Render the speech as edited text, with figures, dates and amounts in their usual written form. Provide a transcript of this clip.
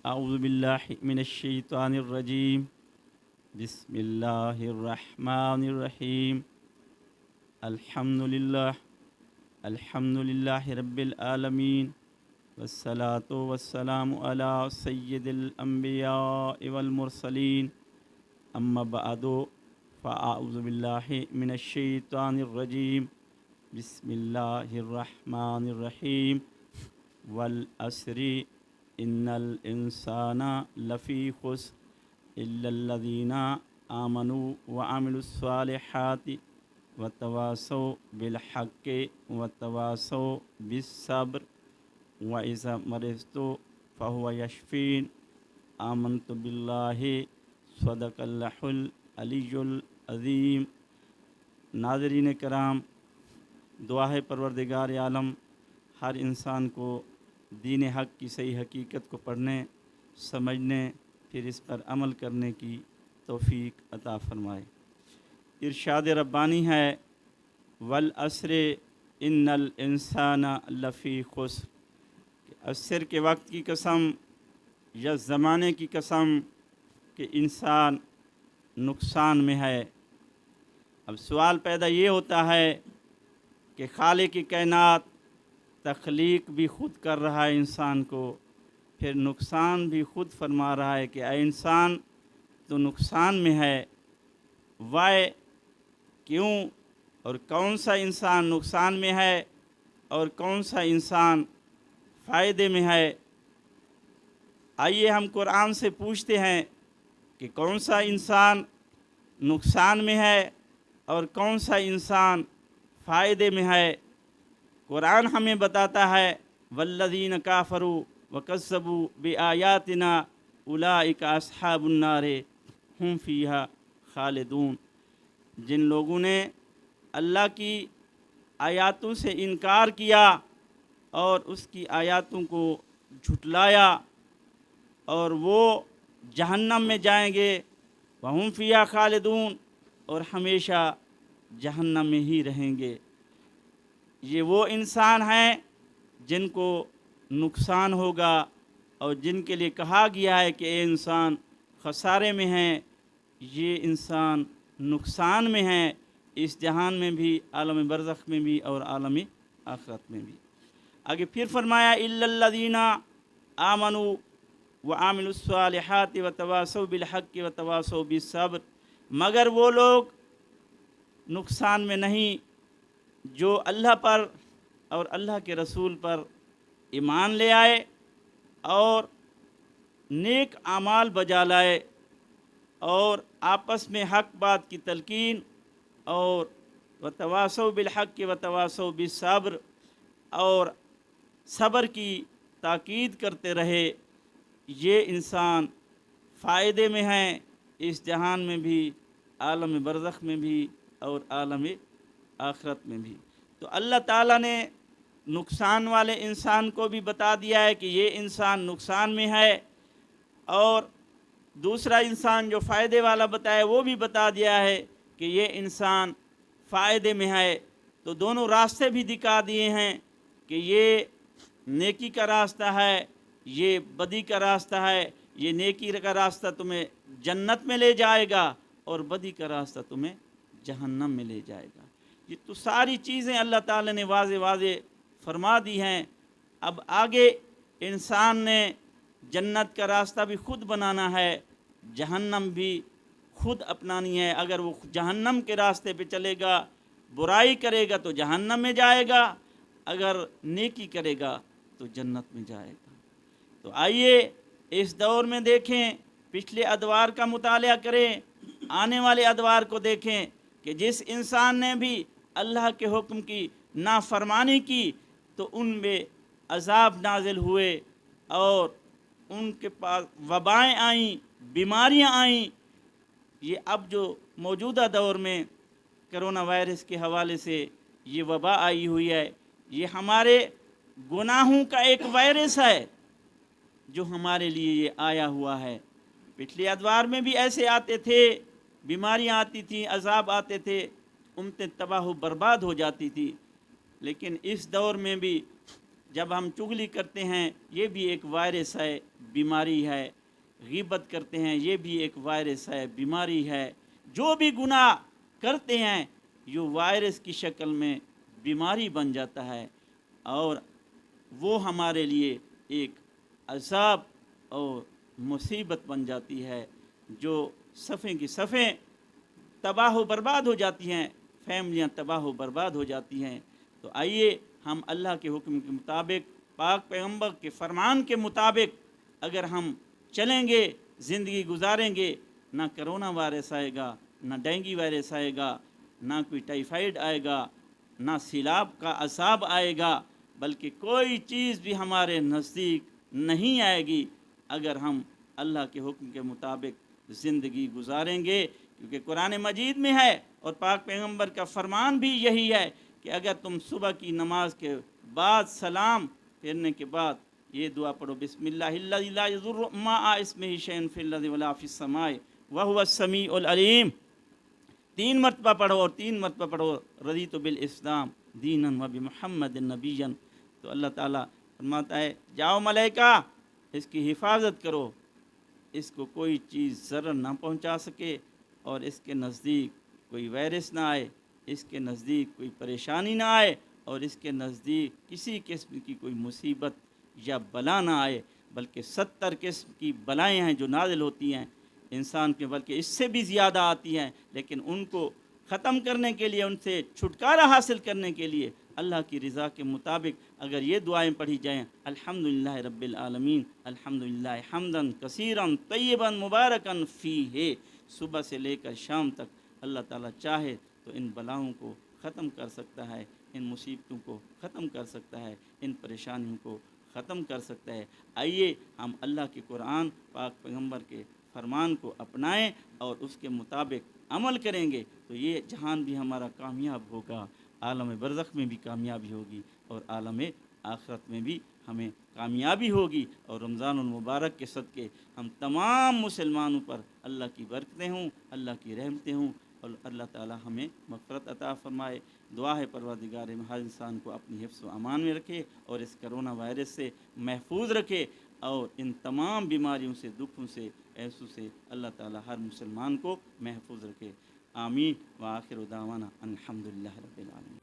اعوذ باللہ من الشیطان الرجیم بسم اللہ الرحمن الرحیم الحمد للہ رب العالمین والصلاة والسلام علی سید الانبیاء والمرسلین اما بعد فاعوذ باللہ من الشیطان الرجیم بسم اللہ الرحمن الرحیم والعصر ان الانسان لفی خسر الا الذین آمنوا وعملوا الصالحات وتواصوا بالحق وتواصوا بالصبر وإذا مرضت فهو يشفين آمنت باللہ صدق اللہ العلی العظیم۔ ناظرین کرام، دعا ہے پروردگار عالم ہر انسان کو دین حق کی صحیح حقیقت کو پڑھنے، سمجھنے، پھر اس پر عمل کرنے کی توفیق عطا فرمائے۔ ارشاد ربانی ہے والعصر ان الانسان لفی خسر، عصر کے وقت کی قسم یا زمانے کی قسم کہ انسان نقصان میں ہے۔ اب سوال پیدا یہ ہوتا ہے کہ خالق کی کائنات تخلیق بھی خود کر رہا ہے انسان کو، پھر نقصان بھی خود فرما رہا ہے کہ اے انسان تو نقصان میں ہے، وائے کیوں اور کون سا انسان نقصان میں ہے اور کون سا انسان فائدے میں ہے؟ آئیے ہم قرآن سے پوچھتے ہیں کہ کون سا انسان نقصان میں ہے اور کون سا انسان فائدے میں ہے۔ قرآن ہمیں بتاتا ہے والذین کافروا وکذبوا بآیاتنا اولئک اصحاب النار ہم فیہا خالدون، جن لوگوں نے اللہ کی آیاتوں سے انکار کیا اور اس کی آیاتوں کو جھٹلایا اور وہ جہنم میں جائیں گے، وہم فیہا خالدون، اور ہمیشہ جہنم میں ہی رہیں گے۔ یہ وہ انسان ہیں جن کو نقصان ہوگا اور جن کے لیے کہا گیا ہے کہ اے انسان خسارے میں ہیں، یہ انسان نقصان میں ہیں، اس جہان میں بھی، عالم برزخ میں بھی اور عالم آخرت میں بھی۔ آگے پھر فرمایا الا الذین آمنوا وعملوا الصالحات وتواصوا بالحق وتواصوا بالصبر، مگر وہ لوگ نقصان میں نہیں جو اللہ پر اور اللہ کے رسول پر ایمان لے آئے اور نیک اعمال بجا لائے اور آپس میں حق بات کی تلقین اور وتواصوا بالحق وتواصوا بالصبر، اور صبر کی تاکید کرتے رہے۔ یہ انسان فائدے میں ہیں، اس جہان میں بھی، عالم برزخ میں بھی اور عالم آخرت میں بھی۔ تو اللہ تعالیٰ نے نقصان والے انسان کو بھی بتا دیا ہے کہ یہ انسان نقصان میں ہے، اور دوسرا انسان جو فائدے والا بتایا وہ بھی بتا دیا ہے کہ یہ انسان فائدے میں ہے۔ تو دونوں راستے بھی دکھا دیے ہیں کہ یہ نیکی کا راستہ ہے، یہ بدی کا راستہ ہے۔ یہ نیکی کا راستہ تمہیں جنت میں لے جائے گا اور بدی کا راستہ تمہیں جہنم میں لے جائے گا۔ یہ تو ساری چیزیں اللہ تعالی نے واضح فرما دی ہیں۔ اب آگے انسان نے جنت کا راستہ بھی خود بنانا ہے، جہنم بھی خود اپنانی ہے۔ اگر وہ جہنم کے راستے پہ چلے گا، برائی کرے گا تو جہنم میں جائے گا، اگر نیکی کرے گا تو جنت میں جائے گا۔ تو آئیے اس دور میں دیکھیں، پچھلے ادوار کا مطالعہ کریں، آنے والے ادوار کو دیکھیں کہ جس انسان نے بھی اللہ کے حکم کی نافرمانی کی تو ان میں عذاب نازل ہوئے اور ان کے پاس وبائیں آئیں، بیماریاں آئیں۔ یہ اب جو موجودہ دور میں کرونا وائرس کے حوالے سے یہ وبا آئی ہوئی ہے، یہ ہمارے گناہوں کا ایک وائرس ہے جو ہمارے لیے یہ آیا ہوا ہے۔ پچھلے ادوار میں بھی ایسے آتے تھے، بیماریاں آتی تھیں، عذاب آتے تھے، امتیں تباہ و برباد ہو جاتی تھی، لیکن اس دور میں بھی جب ہم چغلی کرتے ہیں یہ بھی ایک وائرس ہے، بیماری ہے، غیبت کرتے ہیں یہ بھی ایک وائرس ہے، بیماری ہے، جو بھی گناہ کرتے ہیں یہ وائرس کی شکل میں بیماری بن جاتا ہے، اور وہ ہمارے لیے ایک عذاب اور مصیبت بن جاتی ہے، جو صفیں کی صفیں تباہ و برباد ہو جاتی ہیں، فیملیاں تباہ و برباد ہو جاتی ہیں۔ تو آئیے ہم اللہ کے حکم کے مطابق، پاک پیغمبر کے فرمان کے مطابق اگر ہم چلیں گے، زندگی گزاریں گے، نہ کرونا وائرس آئے گا، نہ ڈینگی وائرس آئے گا، نہ کوئی ٹائیفائڈ آئے گا، نہ سیلاب کا عذاب آئے گا، بلکہ کوئی چیز بھی ہمارے نزدیک نہیں آئے گی اگر ہم اللہ کے حکم کے مطابق زندگی گزاریں گے، کیونکہ قرآن مجید میں ہے اور پاک پیغمبر کا فرمان بھی یہی ہے کہ اگر تم صبح کی نماز کے بعد سلام پھیرنے کے بعد یہ دعا پڑھو، بسم اللہ الذی لا یضر مع اسمہ شیء فی الارض ولا فی السماء وہو السمیع العلیم، 3 مرتبہ پڑھو اور 3 مرتبہ پڑھو، رضیت بالاسلام دینا و بمحمد نبیا۔ تو اللہ تعالیٰ فرماتا ہے جاؤ ملائکہ اس کی حفاظت کرو، اس کو کوئی چیز ضرر نہ پہنچا سکے، اور اس کے نزدیک کوئی وائرس نہ آئے، اس کے نزدیک کوئی پریشانی نہ آئے، اور اس کے نزدیک کسی قسم کی کوئی مصیبت یا بلا نہ آئے، بلکہ 70 قسم کی بلائیں ہیں جو نازل ہوتی ہیں انسان کے، بلکہ اس سے بھی زیادہ آتی ہیں، لیکن ان کو ختم کرنے کے لیے، ان سے چھٹکارا حاصل کرنے کے لیے اللہ کی رضا کے مطابق اگر یہ دعائیں پڑھی جائیں، الحمدللہ رب العالمین، الحمدللہ حمدن کثیرا طیبا مبارکا فیہ، صبح سے لے کر شام تک اللہ تعالیٰ چاہے تو ان بلاؤں کو ختم کر سکتا ہے، ان مصیبتوں کو ختم کر سکتا ہے، ان پریشانیوں کو ختم کر سکتا ہے۔ آئیے ہم اللہ کے قرآن، پاک پیغمبر کے فرمان کو اپنائیں اور اس کے مطابق عمل کریں گے تو یہ جہان بھی ہمارا کامیاب ہوگا، عالم برزخ میں بھی کامیابی ہوگی، اور عالم آخرت میں بھی ہمیں کامیابی ہوگی، اور رمضان المبارک کے صدقے ہم تمام مسلمانوں پر اللہ کی برکتیں ہوں، اللہ کی رحمتیں ہوں، اور اللہ تعالی ہمیں مغفرت عطا فرمائے۔ دعا ہے پروردگار ہر انسان کو اپنی حفظ و امان میں رکھے، اور اس کرونا وائرس سے محفوظ رکھے، اور ان تمام بیماریوں سے، دکھوں سے، ایسوں سے اللہ تعالی ہر مسلمان کو محفوظ رکھے۔ آمین۔ وآخر دعوانا الحمدللہ رب العالمین۔